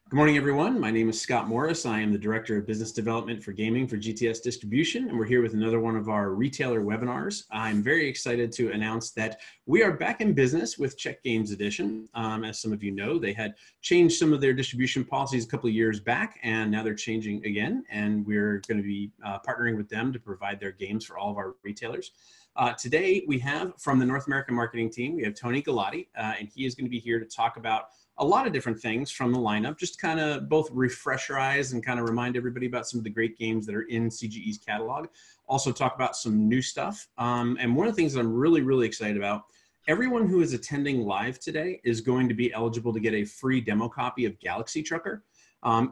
Good morning, everyone. My name is Scott Morris. I am the Director of Business Development for Gaming for GTS Distribution, and we're here with another one of our retailer webinars. I'm very excited to announce that we are back in business with Czech Games Edition. As some of you know, they had changed some of their distribution policies a couple of years back, and now they're changing again, and we're going to be partnering with them to provide their games for all of our retailers. Today, we have from the North American marketing team, we have Tony Galati, and he is going to be here to talk about a lot of different things from the lineup, just kind of both refresh our eyes and kind of remind everybody about some of the great games that are in CGE's catalog. Also talk about some new stuff. And one of the things that I'm really excited about, everyone who is attending live today is going to be eligible to get a free demo copy of Galaxy Trucker.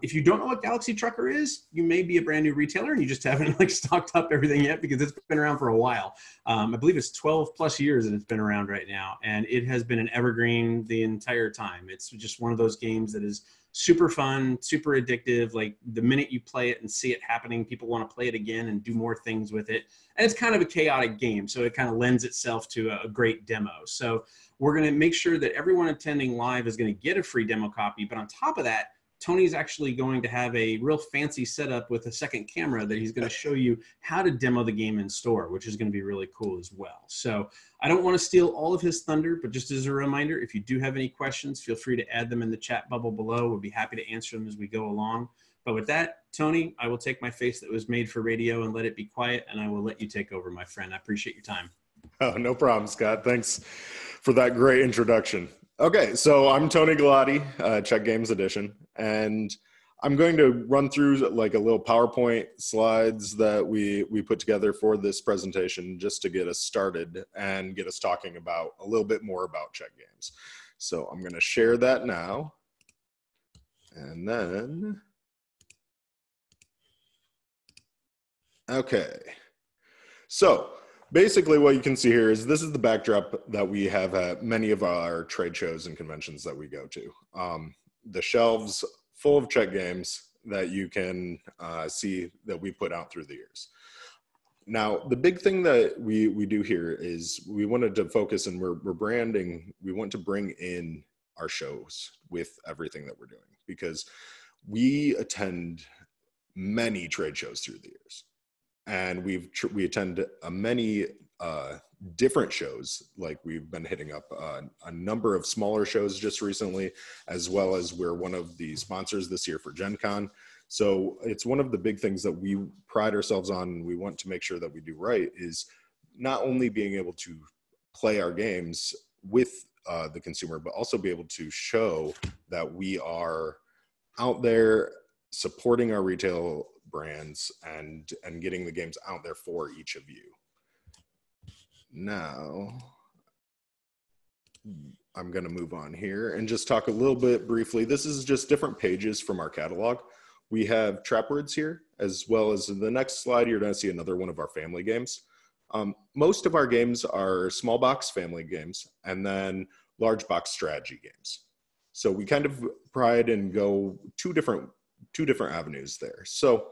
If you don't know what Galaxy Trucker is, you may be a brand new retailer and you just haven't stocked up everything yet because it's been around for a while. I believe it's 12 plus years that it's been around right now, and it has been an evergreen the entire time. It's just one of those games that is super fun, super addictive. Like the minute you play it and see it happening, people want to play it again and do more things with it. And it's kind of a chaotic game, so it kind of lends itself to a great demo. So we're going to make sure that everyone attending live is going to get a free demo copy, but on top of that, Tony's actually going to have a real fancy setup with a second camera that he's going to show you how to demo the game in store, which is going to be really cool as well. So I don't want to steal all of his thunder, but just as a reminder, if you do have any questions, feel free to add them in the chat bubble below. We'll be happy to answer them as we go along. But with that, Tony, I will take my face that was made for radio and let it be quiet, and I will let you take over, my friend. I appreciate your time. Oh, no problem, Scott. Thanks for that great introduction. Okay, so I'm Tony Galati, Czech Games Edition, and I'm going to run through like a little PowerPoint slides that we put together for this presentation just to get us started and get us talking about a little bit more about Czech Games. So I'm going to share that now, and then, okay, so basically what you can see here is this is the backdrop that we have at many of our trade shows and conventions that we go to. The shelves full of Czech games that you can see that we put out through the years. Now, the big thing that we do here is we wanted to focus, and we're branding, we want to bring in our shows with everything that we're doing, because we attend many trade shows through the years. And we attend many different shows. Like we've been hitting up a number of smaller shows just recently, as well as we're one of the sponsors this year for Gen Con. So it's one of the big things that we pride ourselves on, and we want to make sure that we do right, is not only being able to play our games with the consumer, but also be able to show that we are out there supporting our retail brands and getting the games out there for each of you. Now, I'm going to move on here and just talk a little bit briefly. This is just different pages from our catalog. We have trap words here, as well as in the next slide, you're going to see another one of our family games. Most of our games are small box family games and then large box strategy games. So we kind of pride and go two different avenues there. So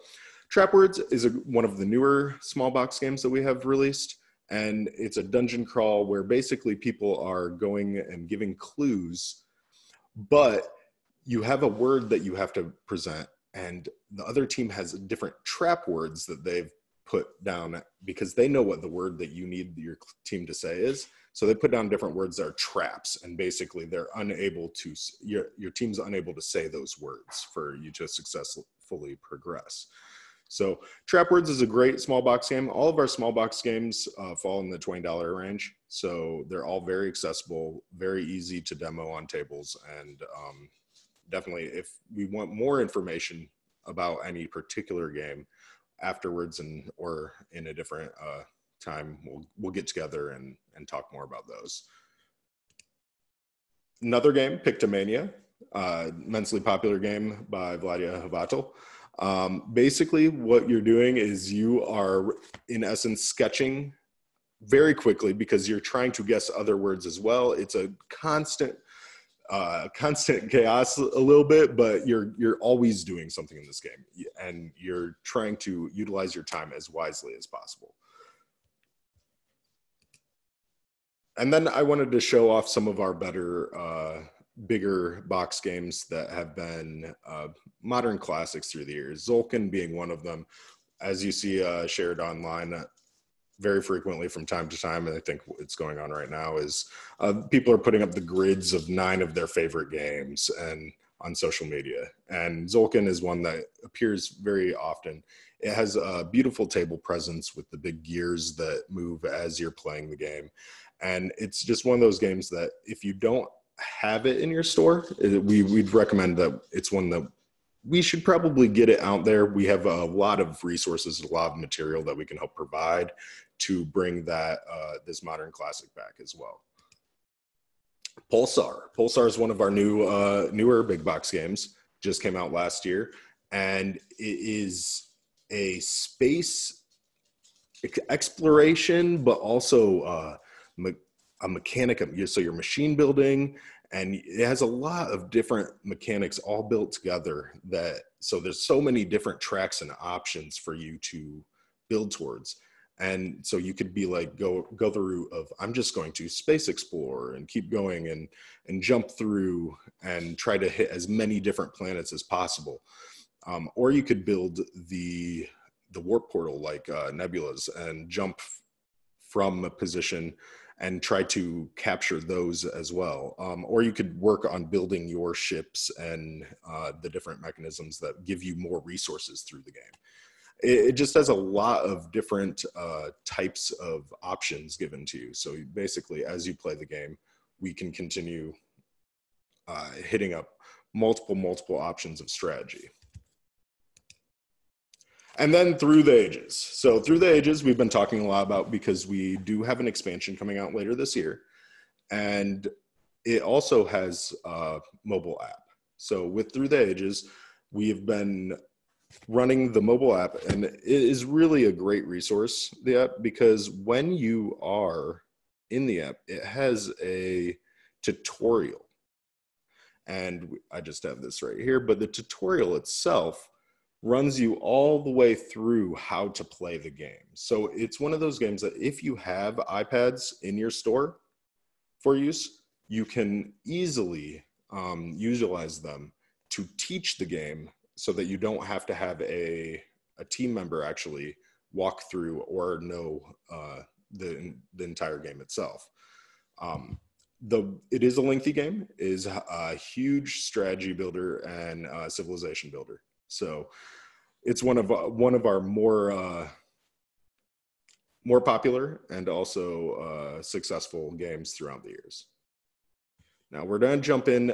Trap Words is one of the newer small box games that we have released, and it's a dungeon crawl where basically people are going and giving clues, but you have a word that you have to present, and the other team has different trap words that they've put down because they know what the word that you need your team to say is. So they put down different words that are traps, and basically they're unable to, your team's unable to say those words for you to successfully progress. So Trap Words is a great small box game. All of our small box games fall in the $20 range. So they're all very accessible, very easy to demo on tables. And definitely if we want more information about any particular game afterwards or in a different time, we'll get together and talk more about those. Another game, Pictomania, immensely popular game by Vladia Havatel. Basically what you're doing is you are in essence sketching very quickly because you're trying to guess other words as well. It's a constant chaos a little bit, but you're always doing something in this game, and you're trying to utilize your time as wisely as possible. And then I wanted to show off some of our better bigger box games that have been modern classics through the years, Zolkin being one of them. As you see shared online very frequently from time to time, and I think it's going on right now, is people are putting up the grids of 9 of their favorite games and on social media. And Zolkin is one that appears very often. It has a beautiful table presence with the big gears that move as you're playing the game. And it's just one of those games that if you don't have it in your store, we'd recommend that it's one that we should probably get it out there. We have a lot of resources, a lot of material that we can help provide to bring that this modern classic back as well. Pulsar is one of our newer big box games. Just came out last year, and it is a space exploration, but also a mechanic. So you're machine building, and it has a lot of different mechanics all built together. So there's so many different tracks and options for you to build towards. And so you could be like, go the route of, I'm just going to space explore and keep going and jump through and try to hit as many different planets as possible. Or you could build the warp portal like Nebula's and jump from a position and try to capture those as well. Or you could work on building your ships and the different mechanisms that give you more resources through the game. It just has a lot of different types of options given to you. So basically, as you play the game, we can continue hitting up multiple options of strategy. And then Through the Ages. So Through the Ages, we've been talking a lot about because we do have an expansion coming out later this year. And it also has a mobile app. So with Through the Ages, we have been running the mobile app, and it is really a great resource, the app, because when you are in the app, it has a tutorial. And I just have this right here, but the tutorial itself runs you all the way through how to play the game. So it's one of those games that if you have iPads in your store for use, you can easily utilize them to teach the game so that you don't have to have a team member actually walk through or know the entire game itself. It is a lengthy game. It is a huge strategy builder and civilization builder. So it's one of our more popular and also successful games throughout the years. Now we're going to jump in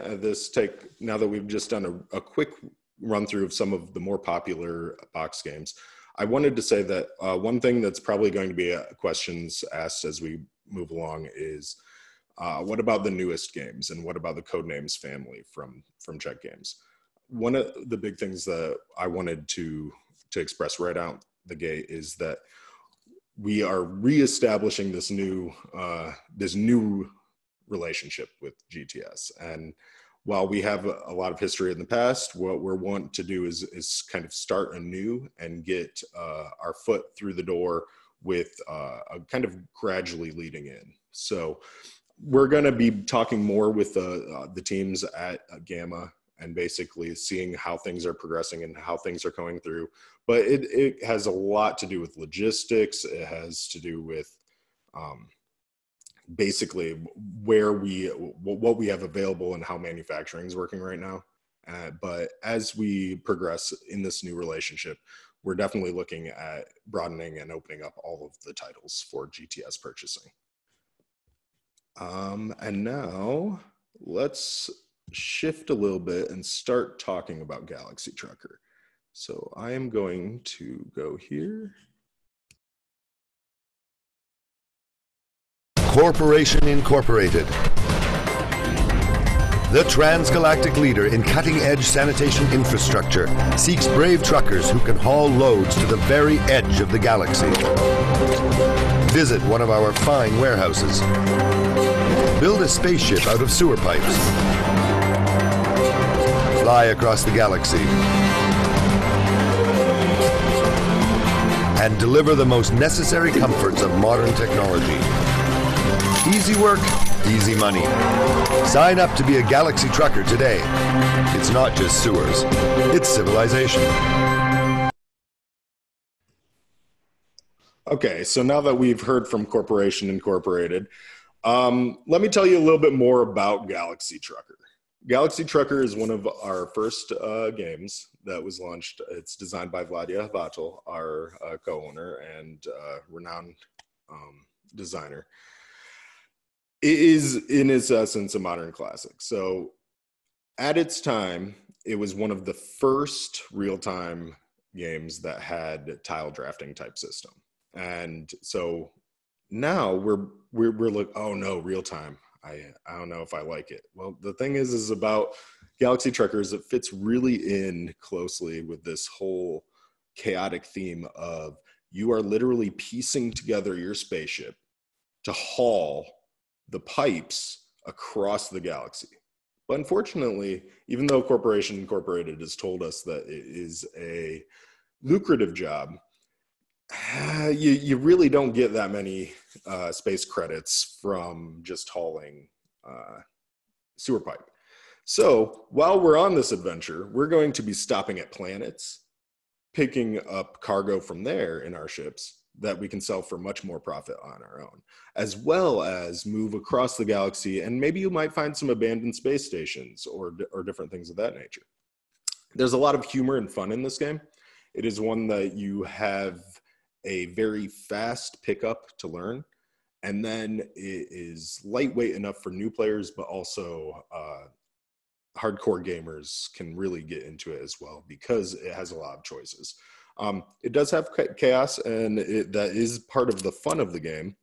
now that we've just done a quick run through of some of the more popular box games. I wanted to say that one thing that's probably going to be questions asked as we move along is what about the newest games, and what about the Codenames family from Czech Games? One of the big things that I wanted to express right out the gate is that we are reestablishing this new relationship with GTS. And while we have a lot of history in the past, what we're wanting to do is kind of start anew and get our foot through the door with a kind of gradually leading in. So we're going to be talking more with the teams at Gamma and basically seeing how things are progressing and how things are going through. But it has a lot to do with logistics. It has to do with basically what we have available and how manufacturing is working right now. But as we progress in this new relationship, we're definitely looking at broadening and opening up all of the titles for GTS purchasing. And now let's shift a little bit and start talking about Galaxy Trucker. So I am going to go here. Corporation Incorporated, the transgalactic leader in cutting-edge sanitation infrastructure, seeks brave truckers who can haul loads to the very edge of the galaxy. Visit one of our fine warehouses. Build a spaceship out of sewer pipes. Fly across the galaxy. And deliver the most necessary comforts of modern technology. Easy work, easy money. Sign up to be a Galaxy trucker today. It's not just sewers, it's civilization. Okay, so now that we've heard from Corporation Incorporated, let me tell you a little bit more about Galaxy Trucker. Galaxy Trucker is one of our first games that was launched. It's designed by Vladia Vatel, our co-owner and renowned designer. It is, in its essence, a modern classic. So at its time, it was one of the first real-time games that had tile drafting type system. And so now we're like, oh no, real time. I don't know if I like it. Well, the thing is about Galaxy Truckers, it fits really in closely with this whole chaotic theme of you are literally piecing together your spaceship to haul the pipes across the galaxy. But unfortunately, even though Corporation Incorporated has told us that it is a lucrative job, you really don't get that many space credits from just hauling sewer pipe. So while we're on this adventure, we're going to be stopping at planets, picking up cargo from there in our ships that we can sell for much more profit on our own, as well as move across the galaxy, and maybe you might find some abandoned space stations or different things of that nature. There's a lot of humor and fun in this game. It is one that you have a very fast pickup to learn, and then it is lightweight enough for new players, but also hardcore gamers can really get into it as well because it has a lot of choices. It does have chaos, and that is part of the fun of the game.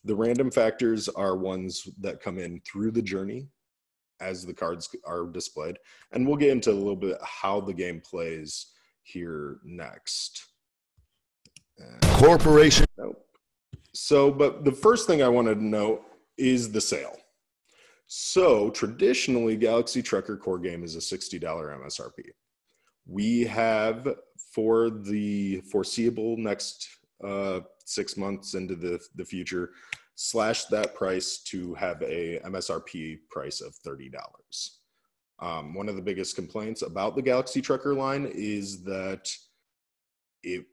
The random factors are ones that come in through the journey as the cards are displayed, and we'll get into a little bit how the game plays here next. Corporation. Nope. So, but the first thing I wanted to know is the sale. So traditionally, Galaxy Trucker core game is a $60 MSRP. We have, for the foreseeable next 6 months into the future, slashed that price to have a MSRP price of $30. One of the biggest complaints about the Galaxy Trucker line is that it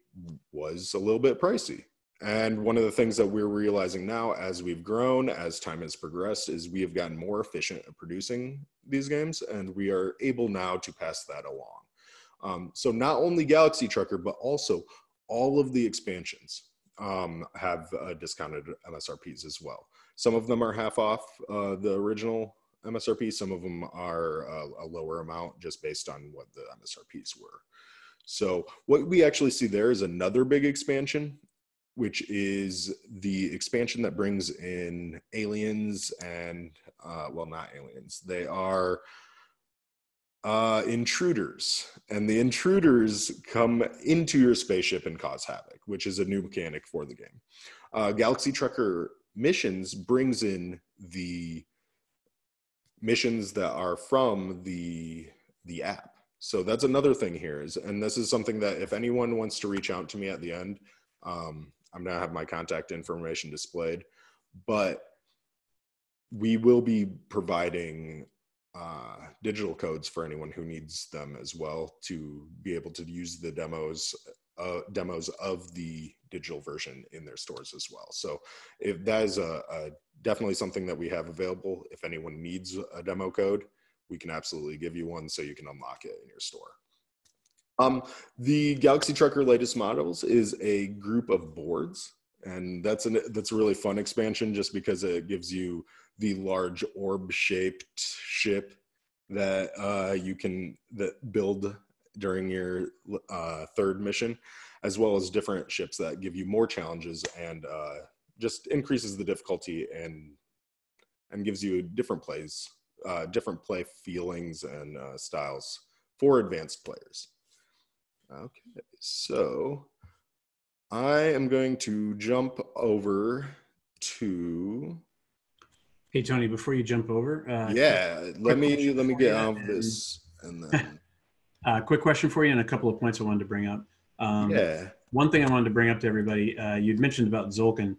was a little bit pricey. And one of the things that we're realizing now as we've grown, as time has progressed, is we have gotten more efficient at producing these games, and we are able now to pass that along. So not only Galaxy Trucker, but also all of the expansions have discounted MSRPs as well. Some of them are half off the original MSRP. Some of them are a lower amount just based on what the MSRPs were. So what we actually see there is another big expansion, which is the expansion that brings in aliens and, well, not aliens. They are intruders. And the intruders come into your spaceship and cause havoc, which is a new mechanic for the game. Galaxy Trucker Missions brings in the missions that are from the app. So that's another thing here and this is something that if anyone wants to reach out to me at the end, I'm going to have my contact information displayed, but we will be providing digital codes for anyone who needs them as well to be able to use the demos of the digital version in their stores as well. So if that is definitely something that we have available, if anyone needs a demo code, we can absolutely give you one so you can unlock it in your store. The Galaxy Trucker latest models is a group of boards, and that's a really fun expansion just because it gives you the large orb-shaped ship that you can build during your third mission, as well as different ships that give you more challenges and just increases the difficulty and gives you different plays. Different play feelings and styles for advanced players. Okay, so I am going to jump over to. Hey Tony, before you jump over, let me get out of this and then. Quick question for you, and a couple of points I wanted to bring up. One thing I wanted to bring up to everybody, you'd mentioned about Zolkin.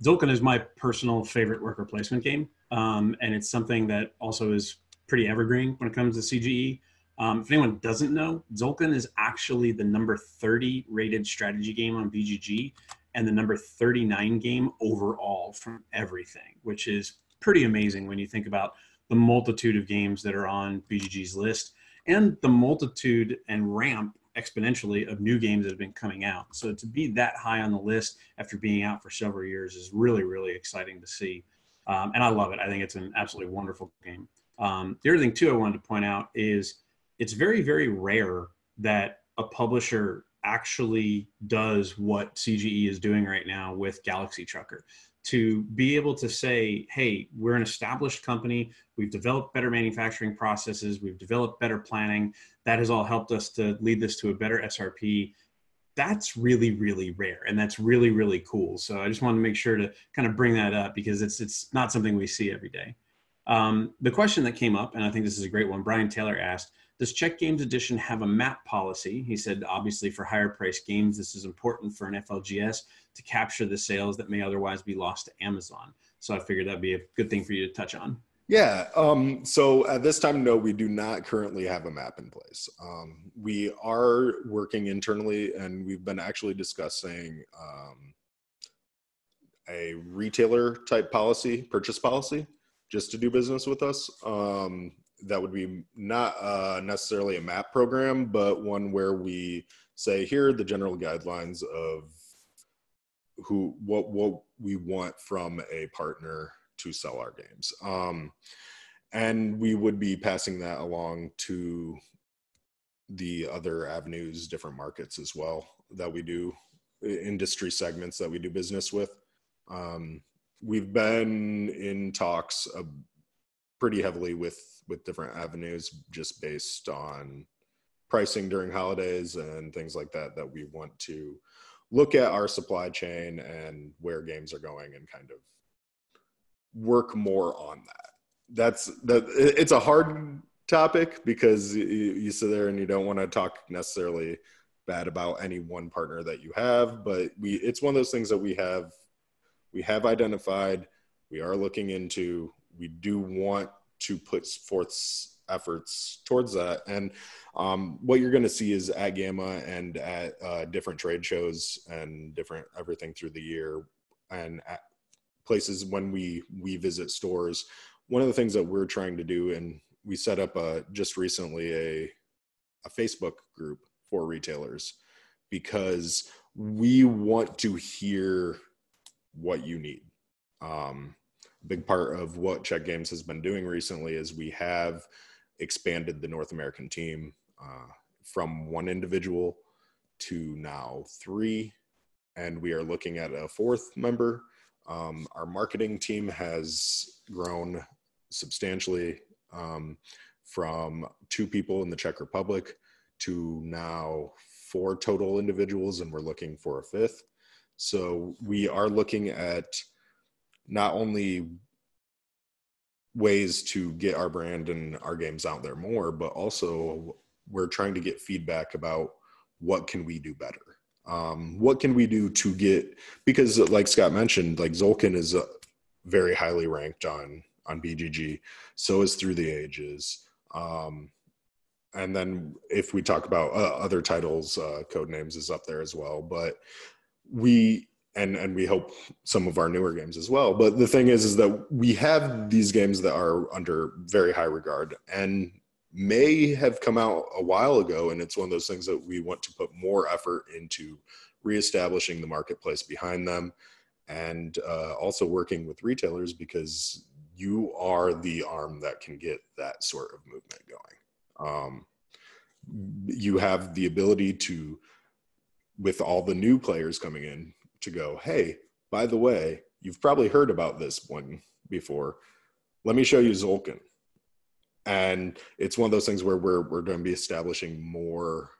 Zolkin is my personal favorite worker placement game, and it's something that also is pretty evergreen when it comes to CGE. If anyone doesn't know, Zolkin is actually the number 30 rated strategy game on BGG and the number 39 game overall from everything, which is pretty amazing when you think about the multitude of games that are on BGG's list and the multitude and ramp exponentially of new games that have been coming out. So to be that high on the list after being out for several years is really, really exciting to see. And I love it. I think it's an absolutely wonderful game. The other thing too I wanted to point out is it's very, very rare that a publisher actually does what CGE is doing right now with Galaxy Trucker. To be able to say, hey, we're an established company, we've developed better manufacturing processes, we've developed better planning, that has all helped us to lead this to a better SRP. That's really, really rare, and that's really, really cool. So I just wanted to make sure to kind of bring that up because it's not something we see every day. The question that came up, and I think this is a great one, Brian Taylor asked, does Czech Games Edition have a map policy? He said, obviously for higher priced games, this is important for an FLGS to capture the sales that may otherwise be lost to Amazon. So I figured that'd be a good thing for you to touch on. Yeah. So at this time, no, we do not currently have a map in place. We are working internally, and we've been actually discussing a retailer type policy, purchase policy, just to do business with us. That would be not necessarily a map program, but one where we say, here are the general guidelines of what we want from a partner to sell our games. And we would be passing that along to the other avenues, different markets as well, that we do, industry segments that we do business with. We've been in talks pretty heavily with different avenues, just based on pricing during holidays and things like that, that we want to look at our supply chain and where games are going and kind of work more on that. It's a hard topic because you sit there and you don't want to talk necessarily bad about any one partner that you have, but it's one of those things that we have identified, we are looking into, we do want to put forth efforts towards that. And what you're going to see is at GAMA and at different trade shows and different everything through the year and at places when we visit stores, one of the things that we're trying to do, and we set up just recently a Facebook group for retailers, because we want to hear what you need. A big part of what Czech Games has been doing recently is we have expanded the North American team from one individual to now 3, and we are looking at a 4th member. Our marketing team has grown substantially from 2 people in the Czech Republic to now 4 total individuals, and we're looking for a 5th. So we are looking at not only ways to get our brand and our games out there more, but also we're trying to get feedback about what can we do better. What can we do to get, because like Scott mentioned, like Zolkin is very highly ranked on BGG. So is Through the Ages. And then if we talk about other titles, Codenames is up there as well. But we hope some of our newer games as well. But the thing is that we have these games that are under very high regard and may have come out a while ago. And it's one of those things that we want to put more effort into reestablishing the marketplace behind them, and also working with retailers, because you are the arm that can get that sort of movement going. You have the ability to, with all the new players coming in, to go, hey, by the way, you've probably heard about this one before. Let me show you Zolkin. And it's one of those things where we're going to be establishing more.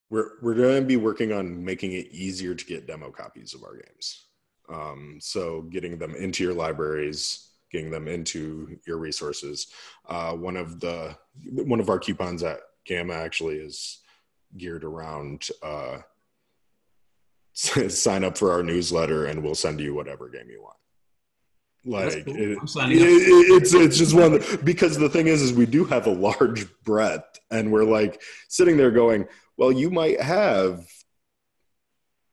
We're going to be working on making it easier to get demo copies of our games. So getting them into your libraries, getting them into your resources. One of our coupons at GAMA actually is geared around sign up for our newsletter and we'll send you whatever game you want. Like cool. I'm signing up. It's just one because the thing is we do have a large breadth, and we're like sitting there going, well, you might have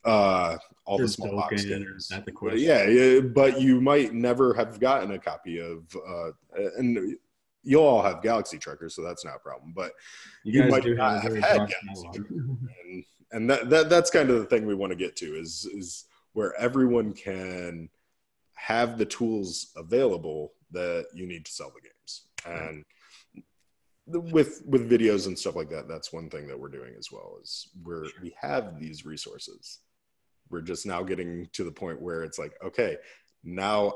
all the small box games. Yeah, but you might never have gotten a copy of and you'll all have Galaxy Truckers, so that's not a problem. But you might not have had Galaxy Trucker. And that's kind of the thing we want to get to is where everyone can have the tools available that you need to sell the games. And with videos and stuff like that, that's one thing that we're doing as well, is we have these resources. We're just now getting to the point where it's like, okay, now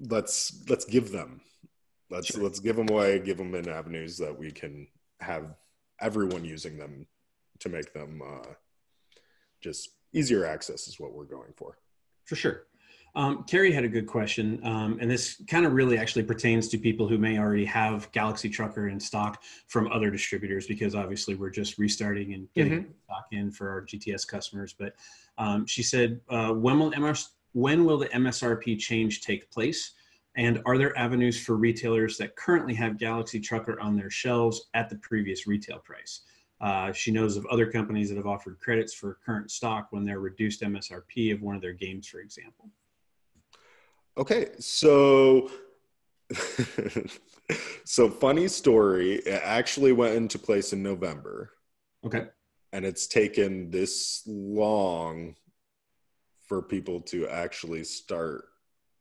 let's give them. Let's give them away, give them in avenues that we can have everyone using them to make them just easier access is what we're going for. For sure. Carrie had a good question, and this kind of really actually pertains to people who may already have Galaxy Trucker in stock from other distributors, because obviously we're just restarting and getting stock in for our GTS customers. But she said, when will the MSRP change take place? And are there avenues for retailers that currently have Galaxy Trucker on their shelves at the previous retail price? She knows of other companies that have offered credits for current stock when they're reduced MSRP of one of their games, for example. Okay, so funny story. It actually went into place in November. Okay. And it's taken this long for people to actually start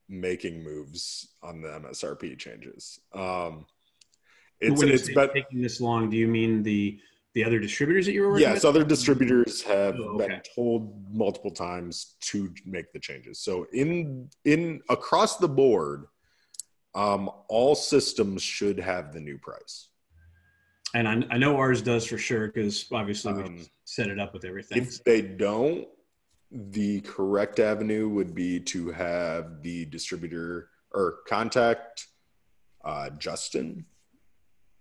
making moves on the MSRP changes. It's been taking this long. Do you mean the other distributors that you were working with? Yes, other distributors have been told multiple times to make the changes. So in across the board, all systems should have the new price. And I know ours does for sure, because obviously we set it up with everything. If they don't, the correct avenue would be to have the distributor or contact Justin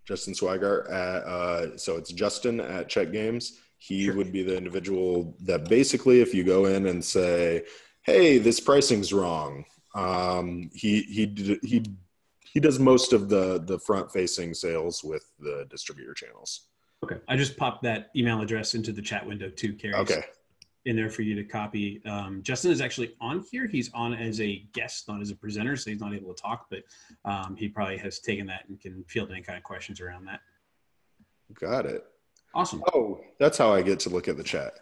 Swigart so it's Justin at Czech Games. He would be the individual that basically, if you go in and say, hey, this pricing's wrong, he does most of the front facing sales with the distributor channels. Okay, I just popped that email address into the chat window too, Carrie. Okay. In there for you to copy. Justin is actually on here. He's on as a guest, not as a presenter, so he's not able to talk, but he probably has taken that and can field any kind of questions around that. Got it. Awesome. Oh, that's how I get to look at the chat.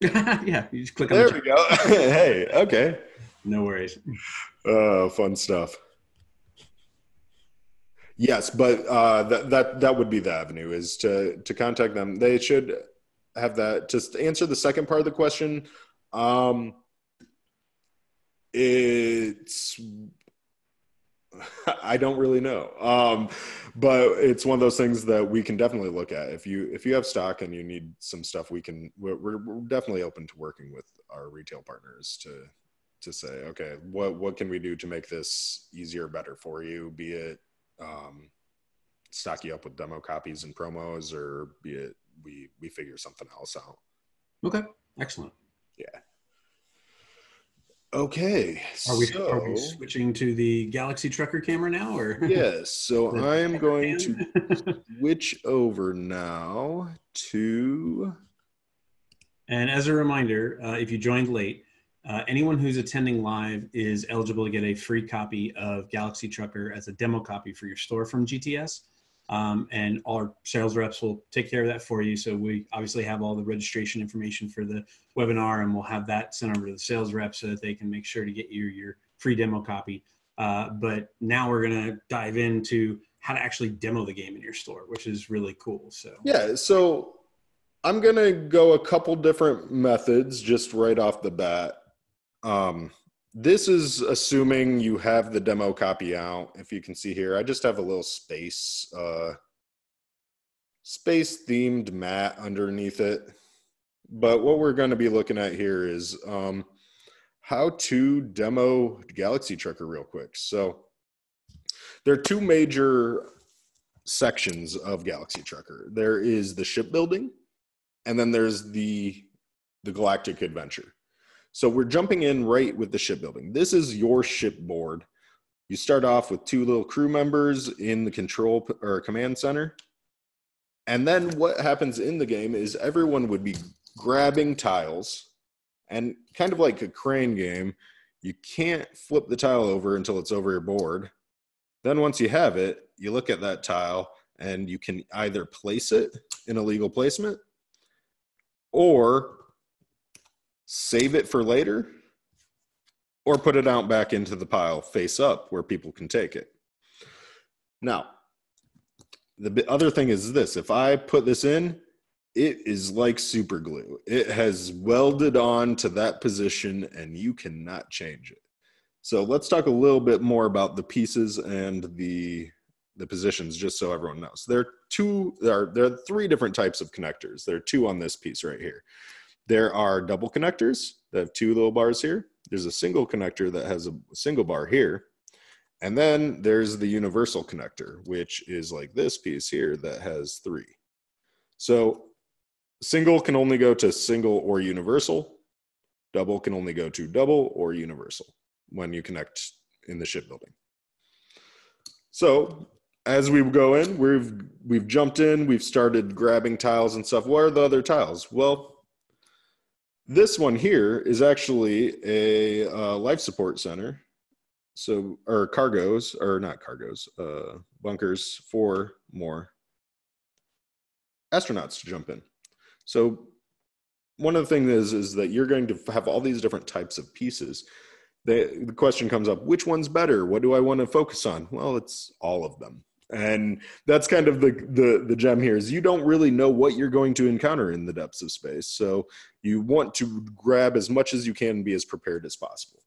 Yeah, you just click on there we go. Hey, okay. No worries. Fun stuff. Yes, but that would be the avenue, is to contact them. They should have that. Just to answer the second part of the question, it's I don't really know, but it's one of those things that we can definitely look at. If you have stock and you need some stuff, we're definitely open to working with our retail partners to say, okay, what can we do to make this easier, better for you, be it stock you up with demo copies and promos, or be it we figure something else out. Okay, excellent. Yeah. Okay. Are we switching to the Galaxy Trucker camera now, or? Yes. So I am going to switch over now to. And as a reminder, if you joined late, anyone who's attending live is eligible to get a free copy of Galaxy Trucker as a demo copy for your store from GTS. And all our sales reps will take care of that for you. So we obviously have all the registration information for the webinar, and we'll have that sent over to the sales rep so that they can make sure to get you your free demo copy. But now we're going to dive into how to actually demo the game in your store, which is really cool. So yeah, so I'm going to go a couple different methods just right off the bat. This is assuming you have the demo copy out. If you can see here, I just have a little space themed mat underneath it. But what we're going to be looking at here is how to demo Galaxy Trucker real quick. So there are two major sections of Galaxy Trucker. There is the shipbuilding, and then there's the the galactic adventure. So we're jumping in right with the shipbuilding. This is your shipboard. You start off with 2 little crew members in the control or command center. And then what happens in the game is everyone would be grabbing tiles, and kind of like a crane game, you can't flip the tile over until it's over your board. Then once you have it, you look at that tile and you can either place it in a legal placement or save it for later, or put it out back into the pile face up where people can take it. Now, the other thing is this: if I put this in, it is like super glue. It has welded on to that position and you cannot change it. So let's talk a little bit more about the pieces and the positions, just so everyone knows. There are 3 different types of connectors. There are 2 on this piece right here. There are double connectors that have 2 little bars here. There's a single connector that has a single bar here. And then there's the universal connector, which is like this piece here that has 3. So single can only go to single or universal. Double can only go to double or universal when you connect in the shipbuilding. So as we go in, we've jumped in, we've started grabbing tiles and stuff. What are the other tiles? Well, this one here is actually a life support center. So, or cargoes, or not cargoes, bunkers for more astronauts to jump in. So one of the things is that you're going to have all these different types of pieces. The question comes up, which one's better? What do I want to focus on? Well, it's all of them. And that's kind of the gem here, is you don't really know what you're going to encounter in the depths of space. So you want to grab as much as you can and be as prepared as possible.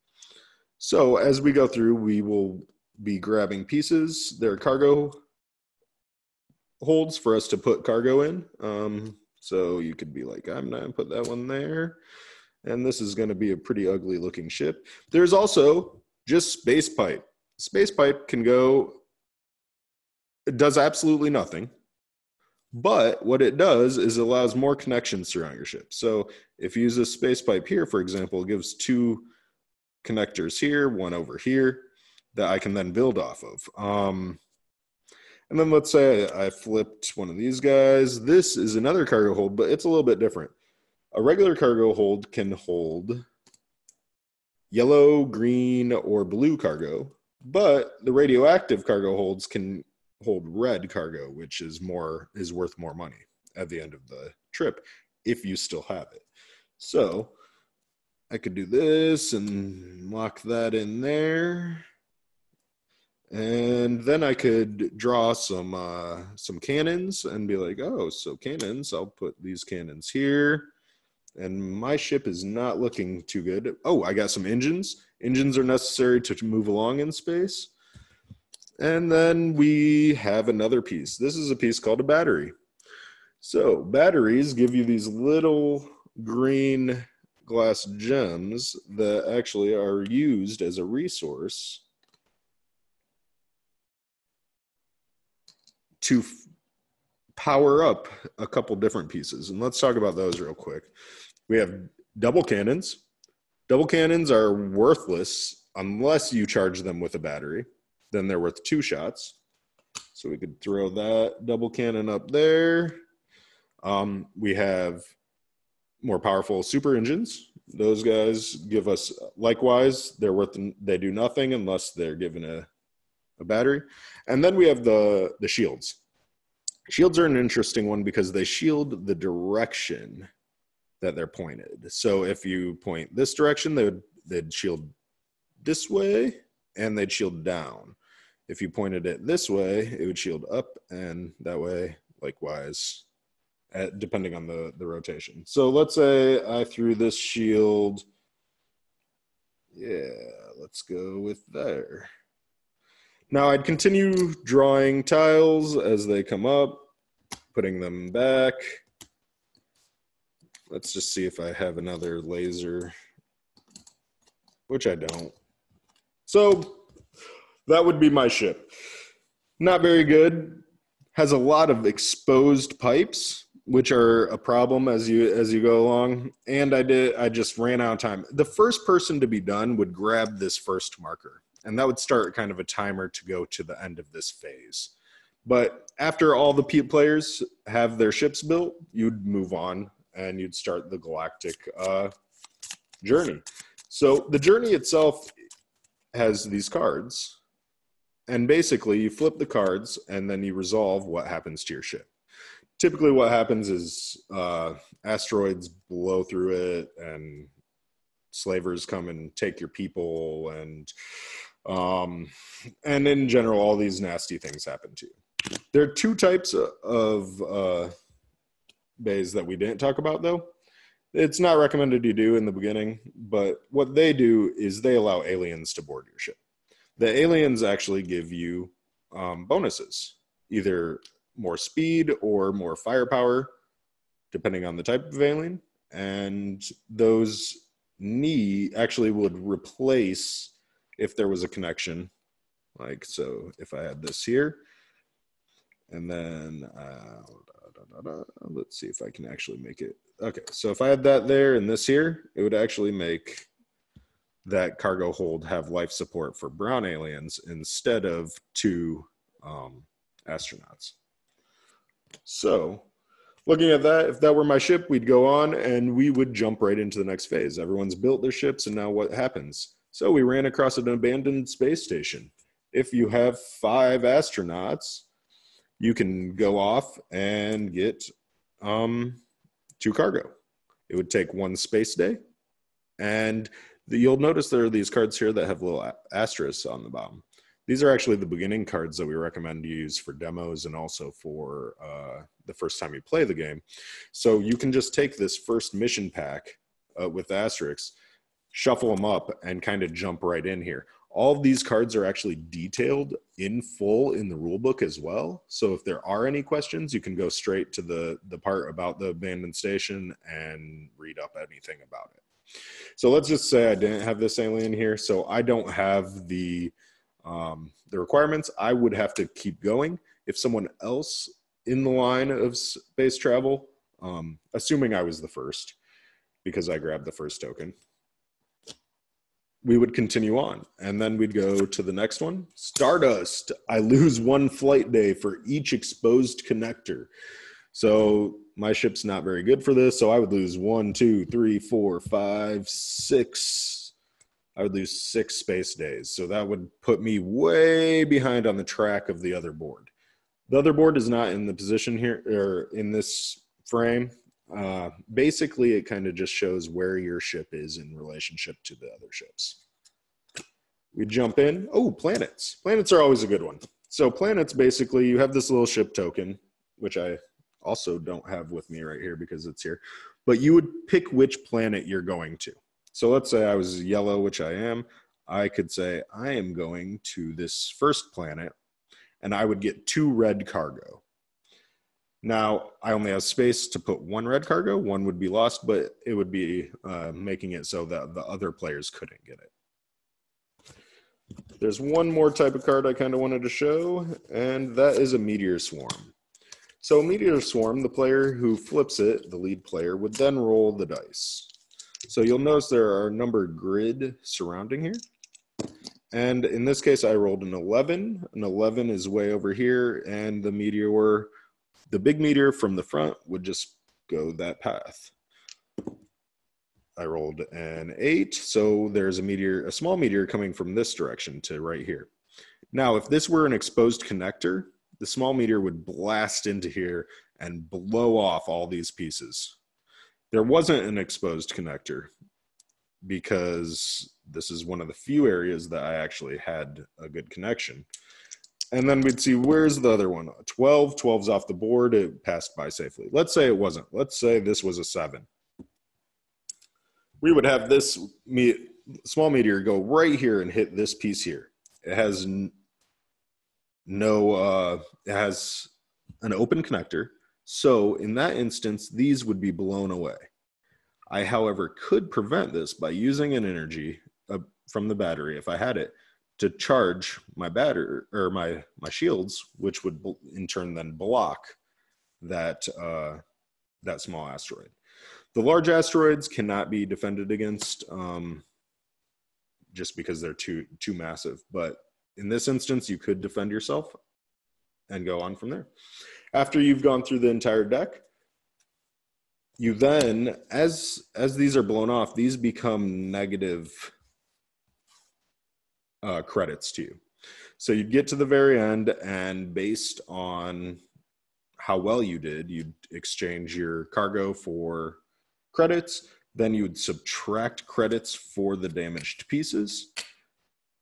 So as we go through, we will be grabbing pieces. There are cargo holds for us to put cargo in. So you could be like, I'm not going to put that one there. And this is going to be a pretty ugly looking ship. There's also just space pipe. Space pipe can go, it does absolutely nothing. But what it does is it allows more connections throughout your ship. So if you use a space pipe here, for example, it gives 2 connectors here, 1 over here, that I can then build off of. And then let's say I flipped one of these guys. This is another cargo hold, but it's a little bit different. A regular cargo hold can hold yellow, green, or blue cargo, but the radioactive cargo holds can hold red cargo, which is worth more money at the end of the trip if you still have it. So I could do this and lock that in there. And then I could draw some cannons and be like, oh, so cannons, I'll put these cannons here. And my ship is not looking too good. Oh, I got some engines. Engines are necessary to move along in space. And then we have another piece. This is a piece called a battery. So batteries give you these little green glass gems that actually are used as a resource to power up a couple different pieces. And let's talk about those real quick. We have double cannons. Double cannons are worthless unless you charge them with a battery. Then they're worth 2 shots. So we could throw that double cannon up there. We have more powerful super engines. Those guys give us, likewise, they do nothing unless they're given a battery. And then we have the shields. Shields are an interesting one because they shield the direction that they're pointed. So if you point this direction, they'd shield this way and they'd shield down. If you pointed it this way, it would shield up and that way, likewise, depending on the rotation. So let's say I threw this shield. Yeah, let's go with there. Now I'd continue drawing tiles as they come up, putting them back. Let's just see if I have another laser, which I don't. So that would be my ship. Not very good. Has a lot of exposed pipes. which are a problem as you go along. And I just ran out of time. The first person to be done would grab this first marker, and that would start kind of a timer to go to the end of this phase. But after all the players have their ships built, you'd move on and you'd start the galactic journey. So the journey itself has these cards, and basically you flip the cards and then you resolve what happens to your ship. Typically what happens is asteroids blow through it and slavers come and take your people, and in general all these nasty things happen to you. There are two types of bays that we didn't talk about, though. It's not recommended you do in the beginning, but what they do is they allow aliens to board your ship. The aliens actually give you bonuses, either more speed or more firepower, depending on the type of alien. And those actually would replace if there was a connection. Like, so if I had this here, and then let's see if I can actually make it. Okay, so if I had that there and this here, it would actually make that cargo hold have life support for brown aliens instead of 2 astronauts. So looking at that, if that were my ship, we'd go on and we would jump right into the next phase. Everyone's built their ships, and now what happens? So we ran across an abandoned space station. If you have 5 astronauts, you can go off and get 2 cargo. It would take 1 space day. And you'll notice there are these cards here that have little asterisks on the bottom. These are actually the beginning cards that we recommend you use for demos and also for the first time you play the game. So you can just take this first mission pack with asterisks, shuffle them up, and kind of jump right in here. All of these cards are actually detailed in full in the rule book as well. So if there are any questions, you can go straight to the part about the abandoned station and read up anything about it. So let's just say I didn't have this alien here, so I don't have the requirements. I would have to keep going. If someone else in the line of space travel, assuming I was the first, because I grabbed the first token, we would continue on, and then we'd go to the next one. Stardust. I lose 1 flight day for each exposed connector. So my ship's not very good for this, so I would lose 1, 2, 3, 4, 5, 6. I would lose 6 space days. So that would put me way behind on the track of the other board. The other board is not in the position here, or in this frame. Basically, it kind of just shows where your ship is in relationship to the other ships. We jump in. Oh, planets. Planets are always a good one. So planets, basically, you have this little ship token, which I also don't have with me right here because it's here. But you would pick which planet you're going to. So let's say I was yellow, which I am. I could say I am going to this first planet, and I would get 2 red cargo. Now, I only have space to put 1 red cargo. 1 would be lost, but it would be making it so that the other players couldn't get it. There's one more type of card I kind of wanted to show, and that is a meteor swarm. So meteor swarm, the player who flips it, the lead player, would then roll the dice. So you'll notice there are a numbered grid surrounding here. And in this case, I rolled an 11. An 11 is way over here, and the meteor, the big meteor from the front, would just go that path. I rolled an 8, so there's a meteor, a small meteor coming from this direction to right here. Now, if this were an exposed connector, the small meteor would blast into here and blow off all these pieces. There wasn't an exposed connector because this is one of the few areas that I actually had a good connection. And then we'd see, where's the other one? 12, 12's off the board, it passed by safely. Let's say it wasn't. Let's say this was a 7. We would have this small meteor go right here and hit this piece here. It has it has an open connector. So in that instance, these would be blown away. I, however, could prevent this by using an energy from the battery, if I had it, to charge my battery or my shields, which would in turn then block that that small asteroid. The large asteroids cannot be defended against just because they're too massive. But in this instance, you could defend yourself and go on from there. After you've gone through the entire deck, you then, as these are blown off, these become negative credits to you. So you'd get to the very end, and based on how well you did, you'd exchange your cargo for credits. Then you would subtract credits for the damaged pieces,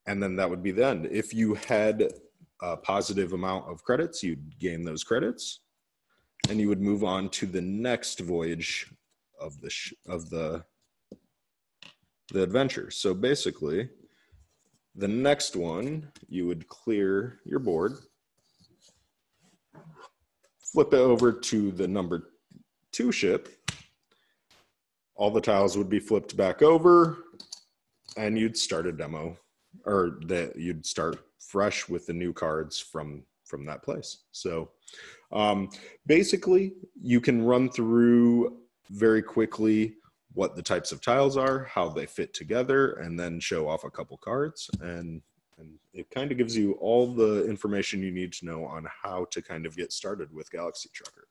and then that would be the end. If you had a positive amount of credits, you'd gain those credits, and you would move on to the next voyage of the adventure. So basically, the next one, you would clear your board, flip it over to the number 2 ship. All the tiles would be flipped back over, and you'd start a demo, or you'd start fresh with the new cards from that place. So basically, you can run through very quickly what the types of tiles are, how they fit together, and then show off a couple cards. And it kind of gives you all the information you need to know on how to kind of get started with Galaxy Trucker.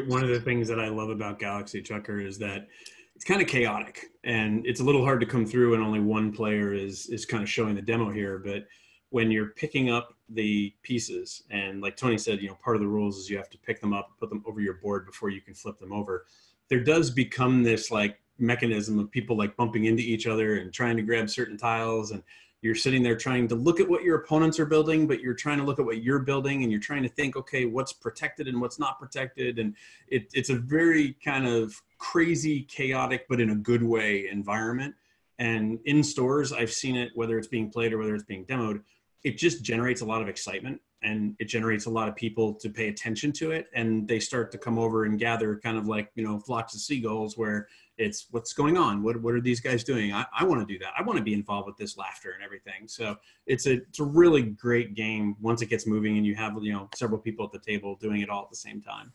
One of the things that I love about Galaxy Trucker is that it's kind of chaotic, and it's a little hard to come through and only one player is kind of showing the demo here. But when you're picking up the pieces, and like Tony said, part of the rules is you have to pick them up, put them over your board before you can flip them over. There does become this like mechanism of people like bumping into each other and trying to grab certain tiles, and you're sitting there trying to look at what your opponents are building, but you're trying to look at what you're building, and you're trying to think, okay, what's protected and what's not protected. And it's a very kind of crazy, chaotic, but in a good way environment. And in stores, I've seen it, whether it's being played or whether it's being demoed, it just generates a lot of excitement, and it generates a lot of people to pay attention to it. And they start to come over and gather kind of like, flocks of seagulls, where it's what's going on. What are these guys doing? I want to do that. I want to be involved with this laughter and everything. So it's a really great game once it gets moving and you have, several people at the table doing it all at the same time.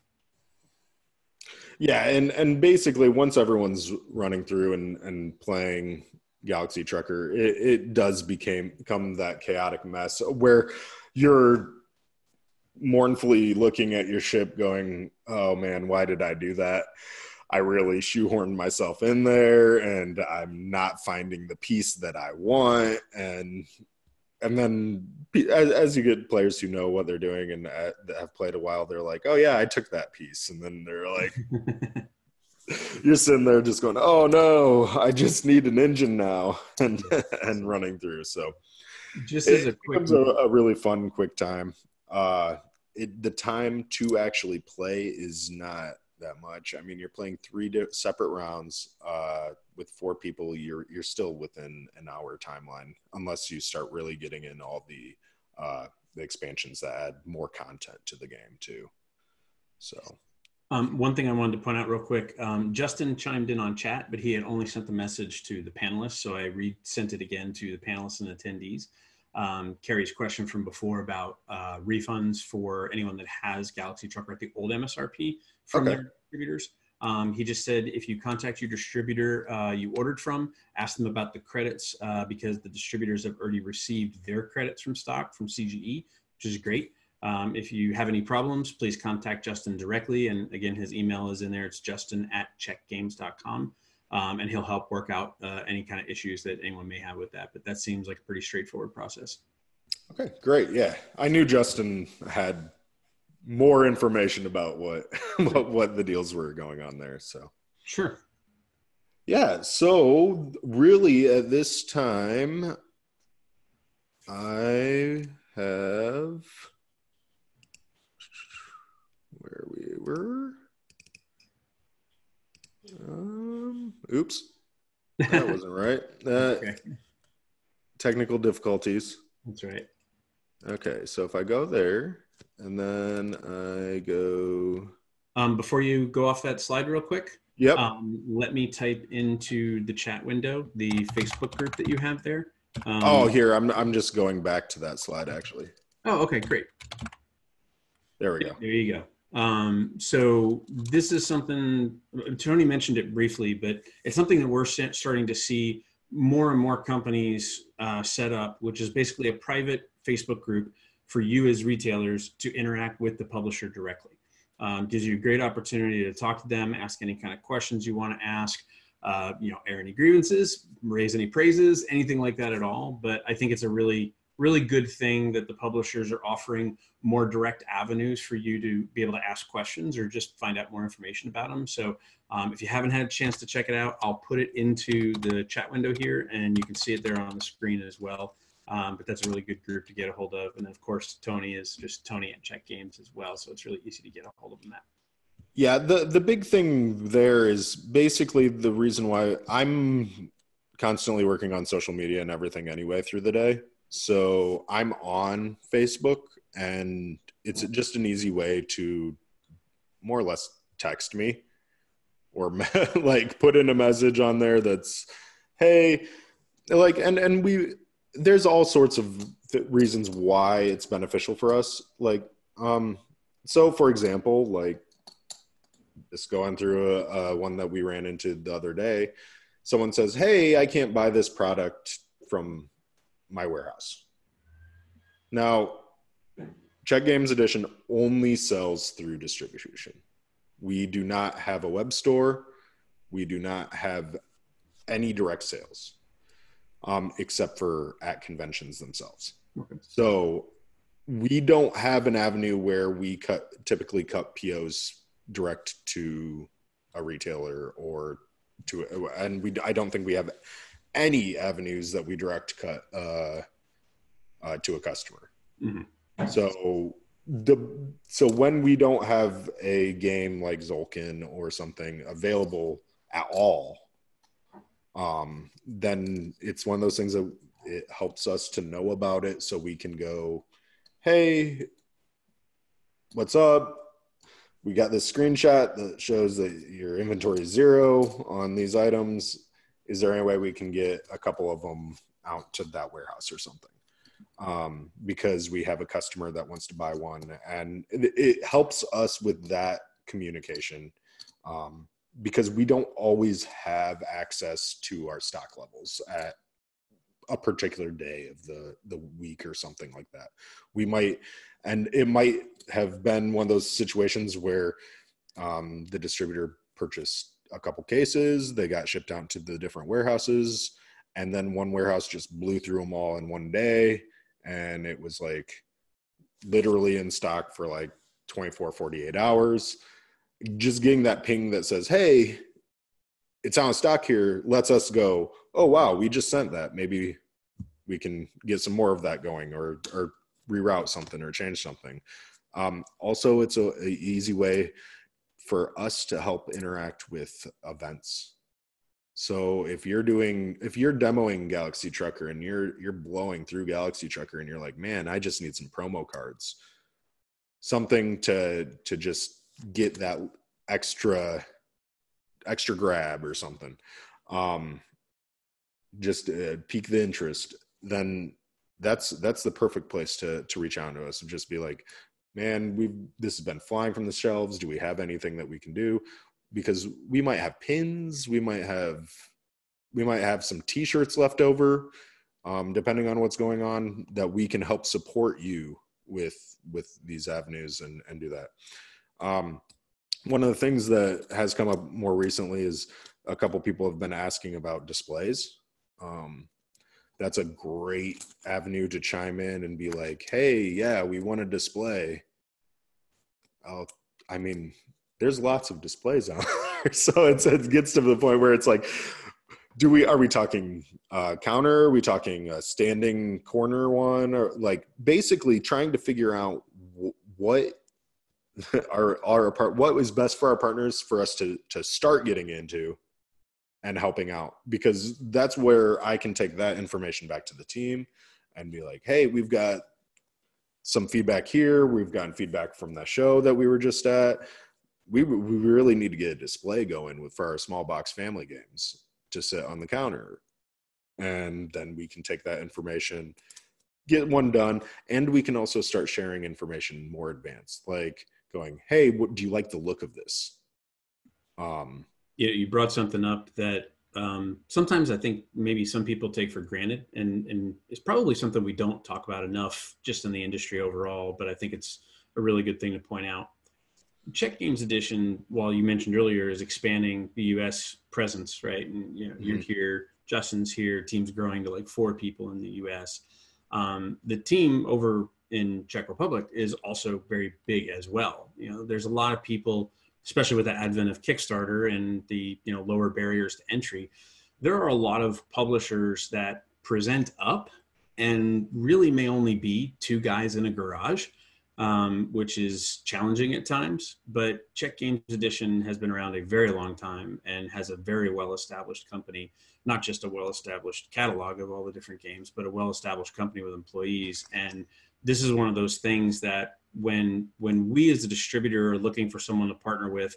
Yeah. And basically once everyone's running through and playing Galaxy Trucker, it does become that chaotic mess where you're mournfully looking at your ship going, oh man, why did I do that? I really shoehorned myself in there, and I'm not finding the piece that I want. And then as you get players who know what they're doing and that have played a while, they're like, oh yeah, I took that piece. And then they're like, you're sitting there just going, oh no, I just need an engine now, and running through. So just as it becomes a really fun, quick time. The time to actually play is not that much. I mean, you're playing 3 separate rounds with 4 people. You're still within an hour timeline, unless you start really getting in all the expansions that add more content to the game too. So one thing I wanted to point out real quick, Justin chimed in on chat, but he had only sent the message to the panelists, so I resent it again to the panelists and attendees. Carrie's question from before about refunds for anyone that has Galaxy Trucker at the old MSRP from their distributors. He just said, if you contact your distributor you ordered from, ask them about the credits because the distributors have already received their credits from stock from CGE, which is great. If you have any problems, please contact Justin directly. And again, his email is in there. It's justin@czechgames.com. And he'll help work out any kind of issues that anyone may have with that. But that seems like a pretty straightforward process. Okay, great. Yeah, I knew Justin had more information about what the deals were going on there. So sure. Yeah. So really, at this time, I have where we were. Oops, that wasn't right. Okay. Technical difficulties. That's right. Okay, so if I go there and then I go. Before you go off that slide real quick, yep. Let me type into the chat window the Facebook group that you have there. Here, I'm just going back to that slide actually. Oh, okay, great. There we go. There you go. So this is something, Tony mentioned it briefly, but it's something that we're starting to see more and more companies set up, which is basically a private Facebook group for you as retailers to interact with the publisher directly. Gives you a great opportunity to talk to them, ask any kind of questions you want to ask, air any grievances, raise any praises, anything like that at all. But I think it's a really good thing that the publishers are offering more direct avenues for you to be able to ask questions or just find out more information about them. So if you haven't had a chance to check it out, I'll put it into the chat window here and you can see it there on the screen as well. But that's a really good group to get a hold of. And then of course, Tony is just Tony at Czech Games as well. So it's really easy to get a hold of him at. Yeah, the big thing there is basically the reason why I'm constantly working on social media and everything anyway through the day. So I'm on Facebook, and it's just an easy way to more or less text me or like put in a message on there that's, hey, like, and there's all sorts of reasons why it's beneficial for us. Like, so for example, like just going through one that we ran into the other day, someone says, hey, I can't buy this product from my warehouse. Now, Czech Games Edition only sells through distribution. We do not have a web store. We do not have any direct sales, except for at conventions themselves. Okay. So we don't have an avenue where we typically cut POs direct to a retailer or to, and I don't think we have any avenues that we direct cut to a customer. Mm-hmm. So when we don't have a game like Zolkin or something available at all, then it's one of those things that it helps us to know about it so we can go, hey, what's up? We got this screenshot that shows that your inventory is 0 on these items. Is there any way we can get a couple of them out to that warehouse or something? Because we have a customer that wants to buy one, and it helps us with that communication, because we don't always have access to our stock levels at a particular day of the week or something like that. We might, and it might have been one of those situations where the distributor purchased a couple cases, they got shipped out to the different warehouses, and then one warehouse just blew through them all in one day, and it was like literally in stock for like 24, 48 hours. Just getting that ping that says, hey, it's out of stock here, lets us go, oh wow, we just sent that, maybe we can get some more of that going, or reroute something or change something. Also, it's a easy way for us to help interact with events. So if you're demoing Galaxy Trucker and you're blowing through Galaxy Trucker and you're like, man, I just need some promo cards, something to just get that extra grab or something, just pique the interest, then that's the perfect place to reach out to us and just be like, man, this has been flying from the shelves. Do we have anything that we can do? Because we might have pins, we might have some t-shirts left over, depending on what's going on, that we can help support you with these avenues and do that. One of the things that has come up more recently is a couple people have been asking about displays. That's a great avenue to chime in and be like, hey, yeah, we want a display. I mean, there's lots of displays out there. So it gets to the point where it's like, are we talking counter? Are we talking a standing corner one? Or like basically trying to figure out what what is best for our partners for us to start getting into and helping out, because that's where I can take that information back to the team and be like, hey, we've got some feedback here. We've gotten feedback from that show that we were just at. We really need to get a display going for our small box family games to sit on the counter. And then we can take that information, get one done. And we can also start sharing information more advanced. Like, going, hey, do you like the look of this? Yeah, you brought something up that sometimes I think maybe some people take for granted, and it's probably something we don't talk about enough just in the industry overall, but I think it's a really good thing to point out. Czech Games Edition, while you mentioned earlier, is expanding the U.S. presence, right? And you're here, Justin's here, team's growing to like 4 people in the U.S. The team over in Czech Republic is also very big as well. There's a lot of people, especially with the advent of Kickstarter and the lower barriers to entry. There are a lot of publishers that present up and really may only be 2 guys in a garage, which is challenging at times. But Czech Games Edition has been around a very long time and has a very well-established company, not just a well-established catalog of all the different games, but a well-established company with employees. And this is one of those things that when we as a distributor are looking for someone to partner with,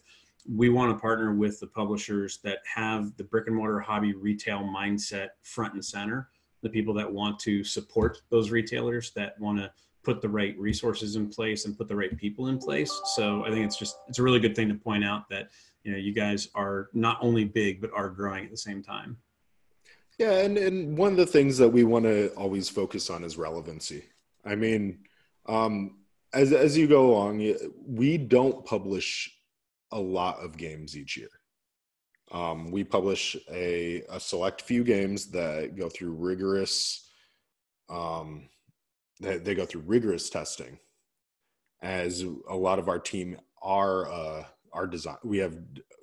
we want to partner with the publishers that have the brick and mortar hobby retail mindset front and center, the people that want to support those retailers, that want to put the right resources in place and put the right people in place. So I think it's a really good thing to point out that you guys are not only big but are growing at the same time. Yeah, and one of the things that we want to always focus on is relevancy. I mean, as you go along, we don't publish a lot of games each year. We publish a select few games that go through rigorous they go through rigorous testing, as a lot of our team are design. We have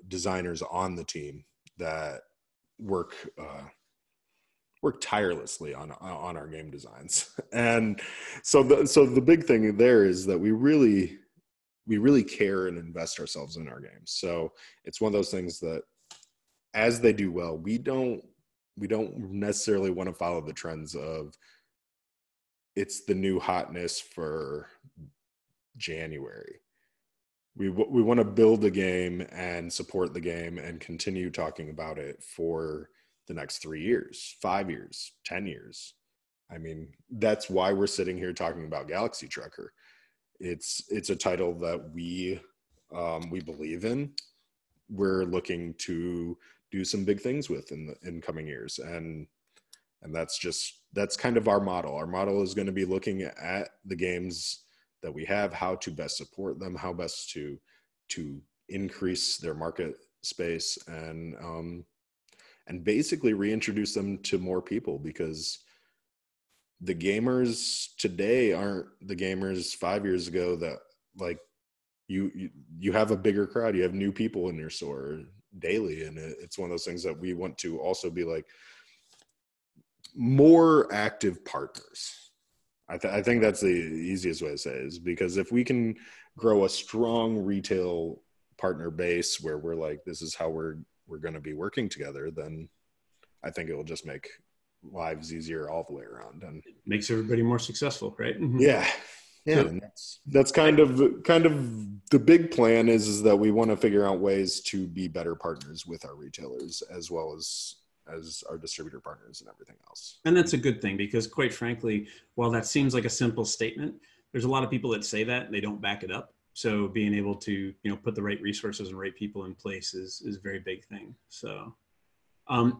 designers on the team that work tirelessly on our game designs. And so the big thing there is that we really care and invest ourselves in our games. So it's one of those things that as they do well, we don't necessarily want to follow the trends of it's the new hotness for January. We want to build a game and support the game and continue talking about it for the next 3 years, 5 years, 10 years. I mean, that's why we're sitting here talking about Galaxy Trucker. It's a title that we believe in. We're looking to do some big things with in coming years, and that's kind of our model. Our model is going to be looking at the games that we have, how to best support them, how best to increase their market space, and basically reintroduce them to more people, because the gamers today aren't the gamers 5 years ago. That like you have a bigger crowd, you have new people in your store daily, and it's one of those things that we want to also be like more active partners. I think that's the easiest way to say it, is because if we can grow a strong retail partner base where we're like, this is how we're going to be working together, then I think it will just make lives easier all the way around, and it makes everybody more successful, right? Mm-hmm. Yeah. And that's kind of the big plan is that we want to figure out ways to be better partners with our retailers as well as our distributor partners and everything else. And that's a good thing, because quite frankly, while that seems like a simple statement, there's a lot of people that say that and they don't back it up. So being able to, put the right resources and right people in place is a very big thing. So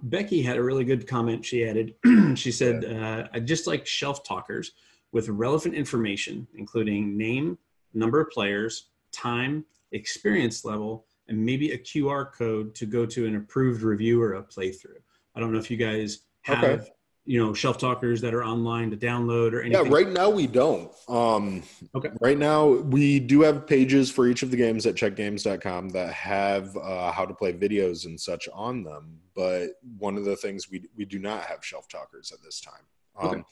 Becky had a really good comment she added. She said, I just like shelf talkers with relevant information, including name, number of players, time, experience level, and maybe a QR code to go to an approved review or a playthrough. I don't know if you guys have, shelf talkers that are online to download or anything. Yeah, right now we don't. Right now we do have pages for each of the games at czechgames.com that have how to play videos and such on them. But one of the things we do not have shelf talkers at this time.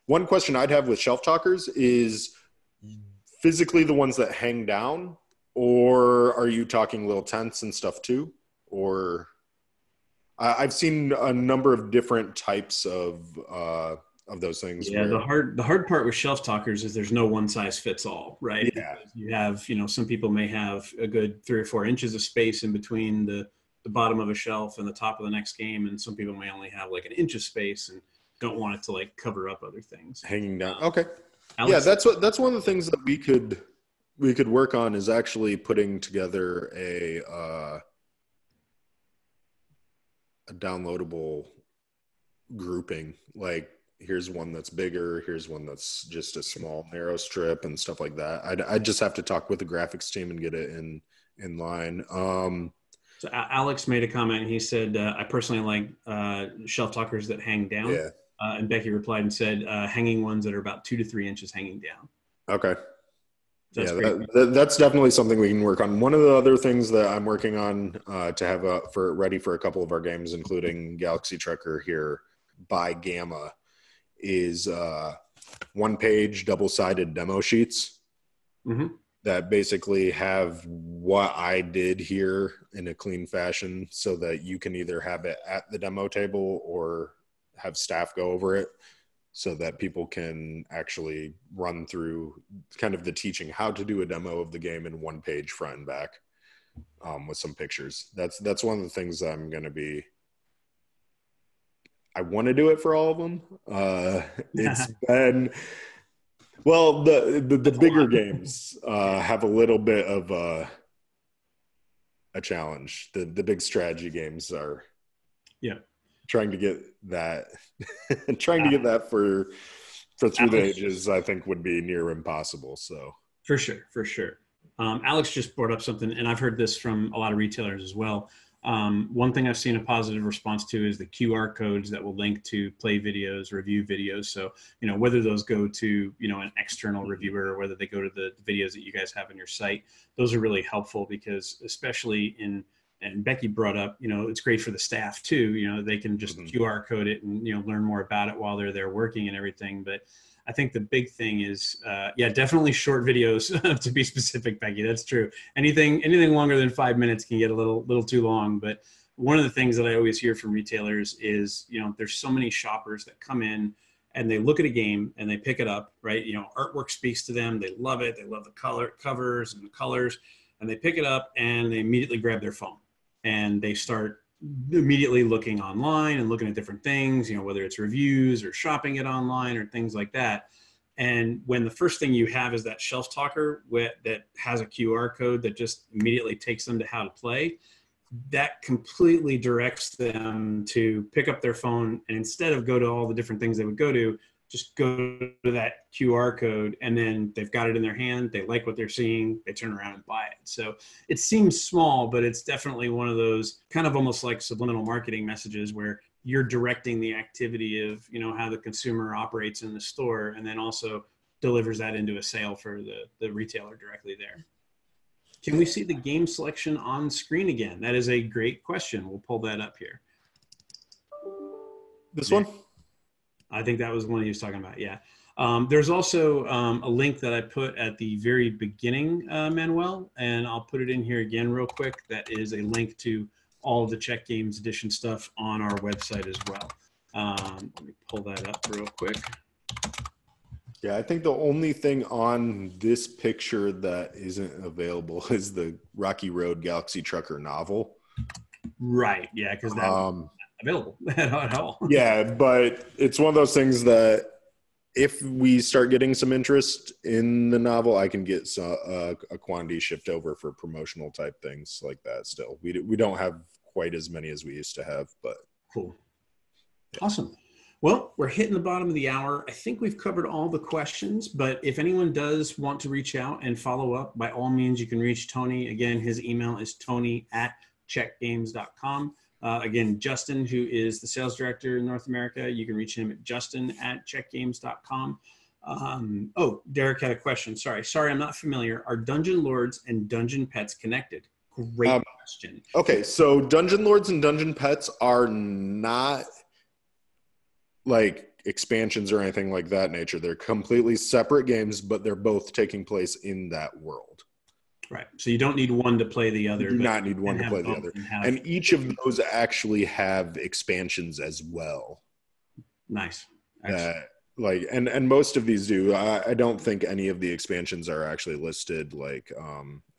One question I'd have with shelf talkers is physically the ones that hang down, or are you talking little tents and stuff too? Or I've seen a number of different types of those things. Yeah, the hard part with shelf talkers is there's no one size fits all, right? Yeah. Because you have, some people may have a good 3 or 4 inches of space in between the bottom of a shelf and the top of the next game, and some people may only have like an inch of space and don't want it to like cover up other things. Hanging down. Okay. Alex, yeah, that's one of the things that we could we could work on is actually putting together a downloadable grouping. Like, here's one that's bigger, here's one that's just a small narrow strip and stuff like that. I'd just have to talk with the graphics team and get it in line. So Alex made a comment. He said, I personally like shelf talkers that hang down. Yeah. And Becky replied and said, hanging ones that are about 2 to 3 inches hanging down. Okay. That's that's definitely something we can work on. One of the other things that I'm working on to have ready for a couple of our games, including Galaxy Trucker here by Gamma, is one-page double-sided demo sheets that basically have what I did here in a clean fashion, so that you can either have it at the demo table or have staff go over it, so that people can actually run through kind of the teaching how to do a demo of the game in one page front and back with some pictures. That's one of the things that I'm going to be, I want to do it for all of them. It's been, well, the bigger games have a little bit of a challenge. The big strategy games are, trying to get that for through the ages, I think would be near impossible. So for sure. Alex just brought up something, and I've heard this from a lot of retailers as well. One thing I've seen a positive response to is the QR codes that will link to play videos, review videos. So, whether those go to, an external reviewer or whether they go to the videos that you guys have on your site, those are really helpful because especially and Becky brought up, it's great for the staff too. They can just QR code it and, learn more about it while they're there working and everything. But I think the big thing is, definitely short videos to be specific, Becky. That's true. Anything longer than 5 minutes can get a little too long. But one of the things that I always hear from retailers is, there's so many shoppers that come in and they look at a game and they pick it up, right? Artwork speaks to them. They love it. They love the covers and the colors, and they pick it up and they immediately grab their phone. And they start immediately looking online and looking at different things, whether it's reviews or shopping it online or things like that. And when the first thing you have is that shelf talker that has a QR code that just immediately takes them to how to play, that completely directs them to pick up their phone and instead of go to all the different things they would go to, just go to that QR code, and then they've got it in their hand. They like what they're seeing. They turn around and buy it. So it seems small, but it's definitely one of those kind of almost like subliminal marketing messages where you're directing the activity of, how the consumer operates in the store, and then also delivers that into a sale for the retailer directly there. Can we see the game selection on screen again? That is a great question. We'll pull that up here. This one? I think that was the one he was talking about. Yeah. There's also a link that I put at the very beginning, Manuel, and I'll put it in here again real quick. That is a link to all of the Czech Games edition stuff on our website as well. Let me pull that up real quick. Yeah, I think the only thing on this picture that isn't available is the Rocky Road Galaxy Trucker novel. Right. Yeah, because that available at all. Yeah, but it's one of those things that if we start getting some interest in the novel, I can get a quantity shipped over for promotional type things like that. Still, we don't have quite as many as we used to have, but cool. Yeah. Awesome. Well, we're hitting the bottom of the hour. I think we've covered all the questions, but if anyone does want to reach out and follow up, by all means, you can reach Tony. Again, his email is tony@czechgames.com. Again, Justin, who is the sales director in North America, you can reach him at justin@czechgames.com. Derek had a question. Sorry, I'm not familiar. Are Dungeon Lords and Dungeon Pets connected? Great question. Okay, so Dungeon Lords and Dungeon Pets are not like expansions or anything like that nature. They're completely separate games, but they're both taking place in that world. Right. So you don't need one to play the other. You do not need one to play the other. And each of those actually have expansions as well. Nice. And most of these do. I don't think any of the expansions are actually listed. Like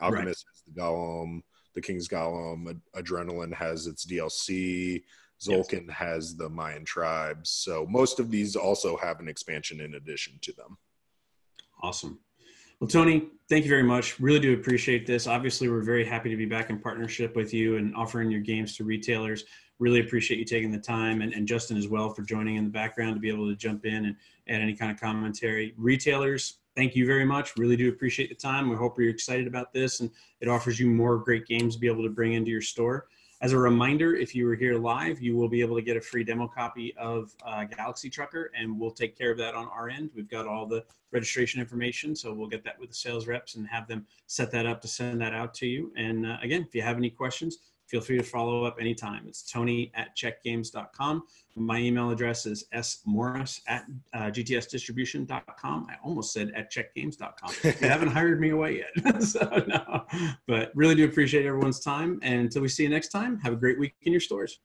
Alchemist has the Golem, the King's Golem, Adrenaline has its DLC, Zolkin has the Mayan tribes. So most of these also have an expansion in addition to them. Awesome. Well, Tony, thank you very much. Really do appreciate this. Obviously, we're very happy to be back in partnership with you and offering your games to retailers. Really appreciate you taking the time, and Justin as well for joining in the background to be able to jump in and add any kind of commentary. Retailers, thank you very much. Really do appreciate the time. We hope you're excited about this and it offers you more great games to be able to bring into your store. As a reminder, if you were here live, you will be able to get a free demo copy of Galaxy Trucker, and we'll take care of that on our end. We've got all the registration information, so we'll get that with the sales reps and have them set that up to send that out to you. And again, if you have any questions, feel free to follow up anytime. It's tony@czechgames.com. My email address is smorris@gtsdistribution.com. I almost said at czechgames.com. You haven't hired me away yet. So no, but really do appreciate everyone's time. And until we see you next time, have a great week in your stores.